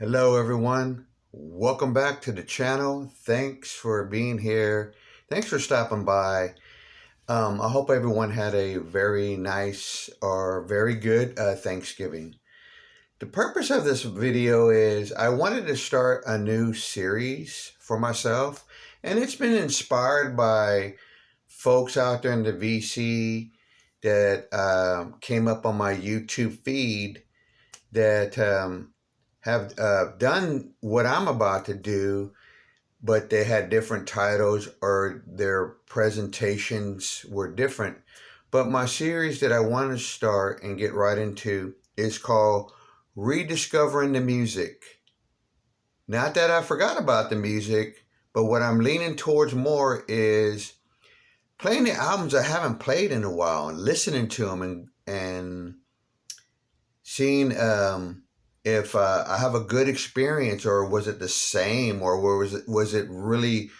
Hello, everyone. Welcome back to the channel. Thanks for being here. Thanks for stopping by. I hope everyone had a very nice or very good Thanksgiving. The purpose of this video is I wanted to start a new series for myself, and it's been inspired by folks out there in the VC that came up on my YouTube feed that have done what I'm about to do, but they had different titles or their presentations were different. But my series that I want to start and get right into is called Rediscovering the Music. Not that I forgot about the music, but what I'm leaning towards more is playing the albums I haven't played in a while and listening to them and seeing if I have a good experience, or was it the same, or was it really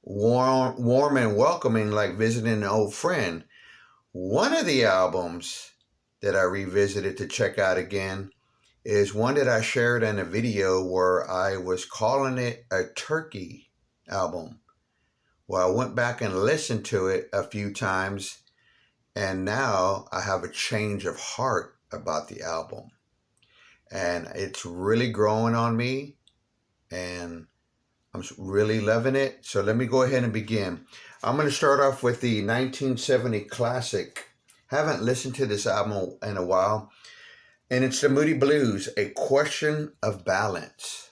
warm and welcoming, like visiting an old friend. One of the albums that I revisited to check out again is one that I shared in a video where I was calling it a turkey album. Well, I went back and listened to it a few times, and now I have a change of heart about the album. And it's really growing on me, and I'm really loving it. So let me go ahead and begin. I'm going to start off with the 1970 classic. Haven't listened to this album in a while, and it's the Moody Blues, A Question of Balance.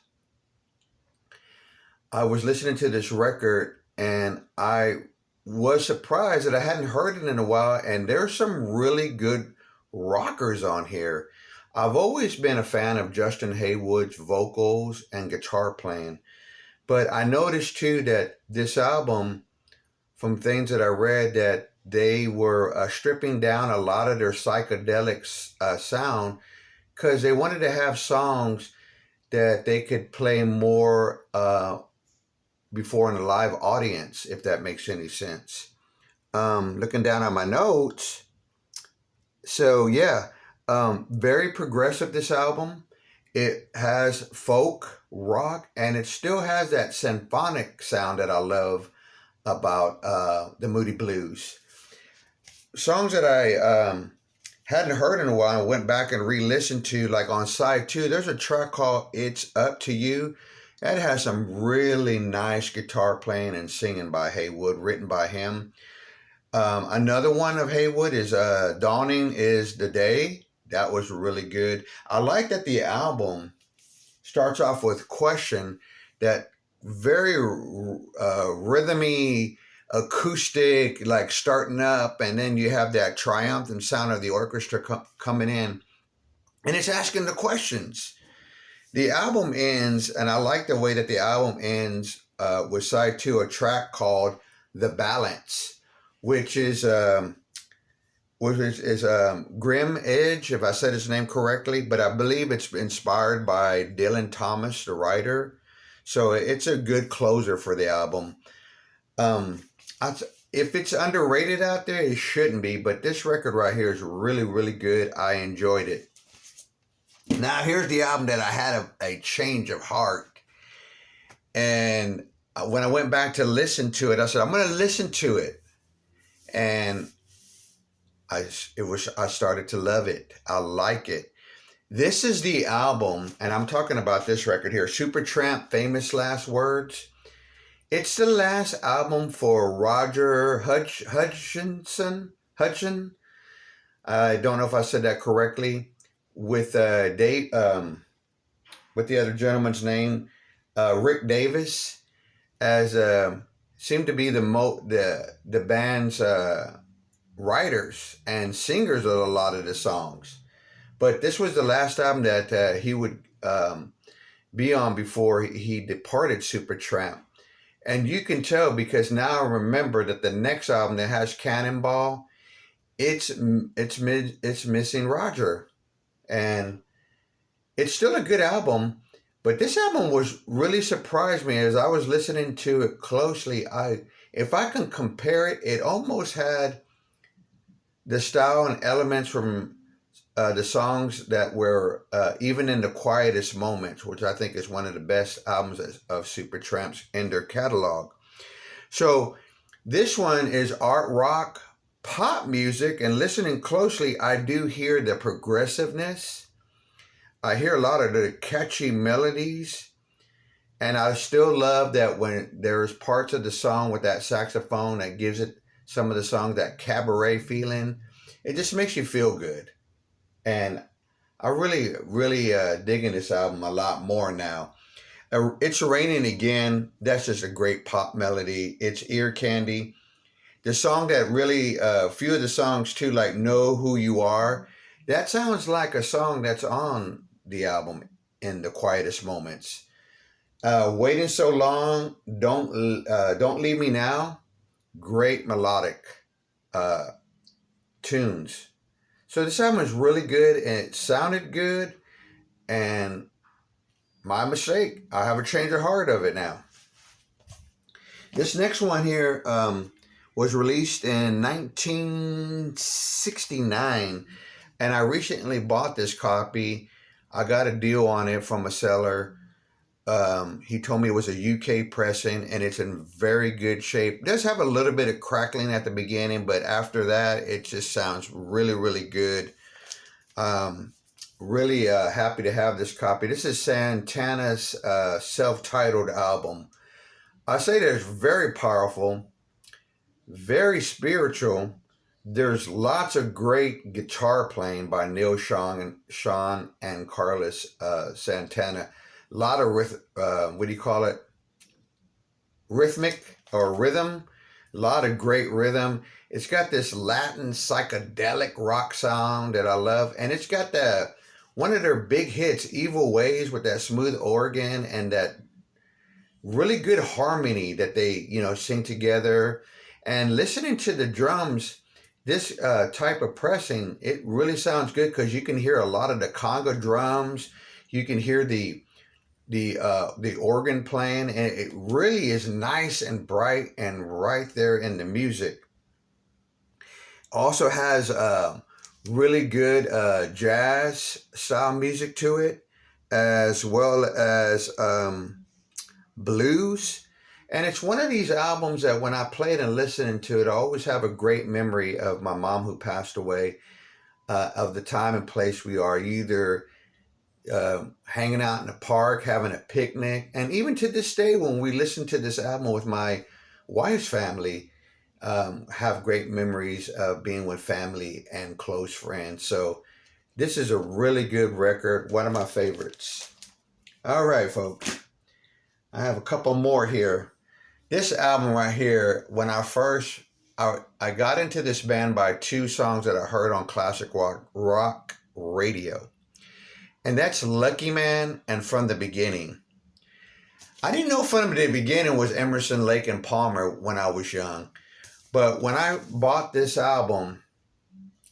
I was listening to this record, and I was surprised that I hadn't heard it in a while, and there's some really good rockers on here. I've always been a fan of Justin Haywood's vocals and guitar playing, but I noticed too that this album, from things that I read, that they were stripping down a lot of their psychedelic sound because they wanted to have songs that they could play more before in a live audience, if that makes any sense. Looking down on my notes, so yeah, very progressive, this album. It has folk, rock, and it still has that symphonic sound that I love about the Moody Blues. Songs that I hadn't heard in a while, I went back and re-listened to, like on side 2, there's a track called It's Up to You. That has some really nice guitar playing and singing by Haywood, written by him. Another one of Haywood is Dawning is the Day. That was really good. I like that the album starts off with Question, that very rhythmy, acoustic, like starting up, and then you have that triumphant sound of the orchestra coming in, and it's asking the questions. The album ends, and I like the way that the album ends with side 2, a track called The Balance, which is Grim Edge, if I said his name correctly, but I believe it's inspired by Dylan Thomas, the writer. So it's a good closer for the album. If it's underrated out there, it shouldn't be, but this record right here is really, really good. I enjoyed it. Now, here's the album that I had a change of heart. And when I went back to listen to it, I said, I'm going to listen to it. And I started to love it. I like it. This is the album, and I'm talking about this record here, Supertramp, Famous Last Words. It's the last album for Roger Hutchinson. I don't know if I said that correctly. With Dave, with the other gentleman's name, Rick Davis, as seemed to be the band's writers and singers of a lot of the songs. But this was the last album that he would be on before he departed Supertramp. And you can tell, because now I remember that the next album that has Cannonball, it's missing Roger. And it's still a good album, but this album was really surprised me as I was listening to it closely. If I can compare it, it almost had the style and elements from the songs that were even in the quietest moments, which I think is one of the best albums of Supertramp's in their catalog. So this one is art rock pop music, and listening closely, I do hear the progressiveness. I hear a lot of the catchy melodies, and I still love that when there's parts of the song with that saxophone that gives it some of the song that cabaret feeling. It just makes you feel good. And I really digging this album a lot more now. It's Raining Again. That's just a great pop melody. It's ear candy. The song that really, a few of the songs too, like Know Who You Are, that sounds like a song that's on the album in the quietest moments. Waiting So Long, Don't Leave Me Now, great melodic uh, tunes. So this album is really good and it sounded good, and my mistake, I have a change of heart of it now. This next one here was released in 1969, and I recently bought this copy. I got a deal on it from a seller. He told me it was a UK pressing, and it's in very good shape. It does have a little bit of crackling at the beginning, but after that, it just sounds really good. Really happy to have this copy. This is Santana's self-titled album. I say that it's very powerful, very spiritual. There's lots of great guitar playing by Neil Sean and Carlos Santana. A lot of what do you call it? Rhythmic or rhythm. A lot of great rhythm. It's got this Latin psychedelic rock sound that I love, and it's got one of their big hits, Evil Ways, with that smooth organ and that really good harmony that they sing together. And listening to the drums, this type of pressing, it really sounds good because you can hear a lot of the conga drums. You can hear the organ playing, and it really is nice and bright and right there in the music. Also has really good jazz style music to it, as well as blues. And it's one of these albums that when I play it and listen to it, I always have a great memory of my mom who passed away, of the time and place we are, either hanging out in the park, having a picnic. And even to this day, when we listen to this album with my wife's family, have great memories of being with family and close friends. So this is a really good record, one of my favorites. All right, folks, I have a couple more here. This album right here, when I got into this band by two songs that I heard on classic rock radio. And that's Lucky Man and From the Beginning. I didn't know From the Beginning was Emerson, Lake and Palmer when I was young. But when I bought this album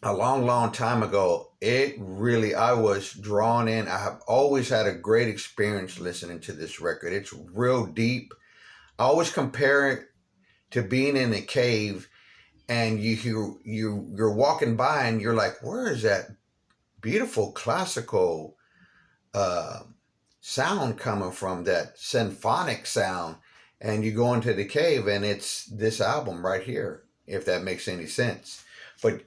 a long time ago, I was drawn in. I have always had a great experience listening to this record. It's real deep. I always compare it to being in a cave, and you're walking by and you're like, where is that beautiful classical sound coming from, that symphonic sound? And you go into the cave and it's this album right here, if that makes any sense. But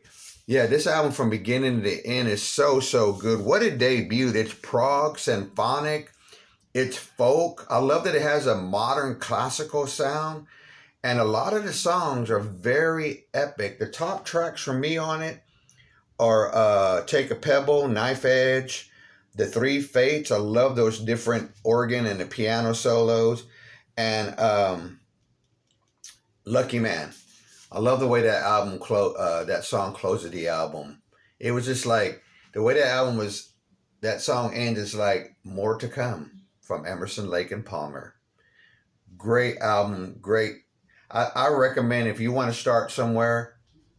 yeah, this album from beginning to end is so good. What a debut. It's prog symphonic. It's folk. I love that it has a modern classical sound. And a lot of the songs are very epic. The top tracks for me on it are Take a Pebble, Knife Edge, The Three Fates. I love those different organ and the piano solos. And Lucky Man. I love the way that that song closes the album. It was just like, the way that song ends is like, more to come from Emerson, Lake and Palmer. Great album, great. I recommend, if you want to start somewhere,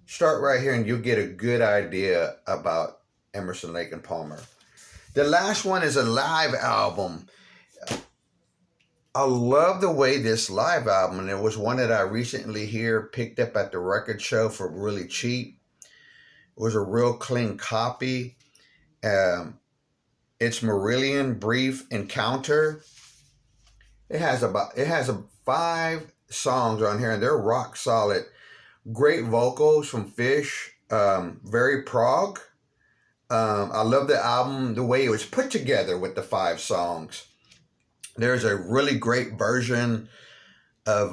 start right here and you'll get a good idea about Emerson, Lake and Palmer. The last one is a live album. I love the way this live album, and it was one that I recently picked up at the record show for really cheap. It was a real clean copy. It's Marillion Brief Encounter. It has 5 songs on here, and they're rock solid. Great vocals from Fish. Very prog. I love the album, the way it was put together with the 5 songs. There's a really great version of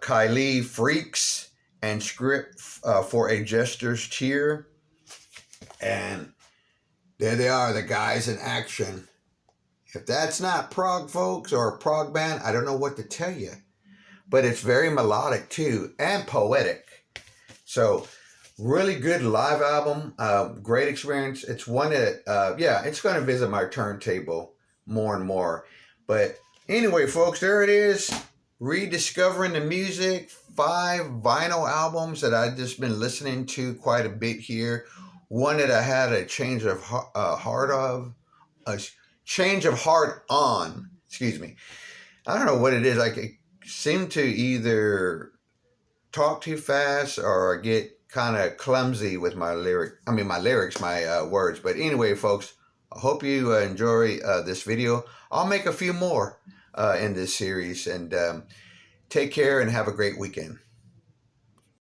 Kylie Freaks and Script for a Jester's Tear. And there they are, the guys in action. If that's not prog, folks, or a prog band, I don't know what to tell you. But it's very melodic, too, and poetic. So, really good live album. Great experience. It's one that, it's going to visit my turntable more and more. But anyway, folks, there it is. Rediscovering the music. 5 vinyl albums that I've just been listening to quite a bit here. One that I had a change of heart on. Excuse me. I don't know what it is. I seem to either talk too fast or get kind of clumsy with my words. But anyway, folks, I hope you enjoy this video. I'll make a few more in this series, and take care and have a great weekend.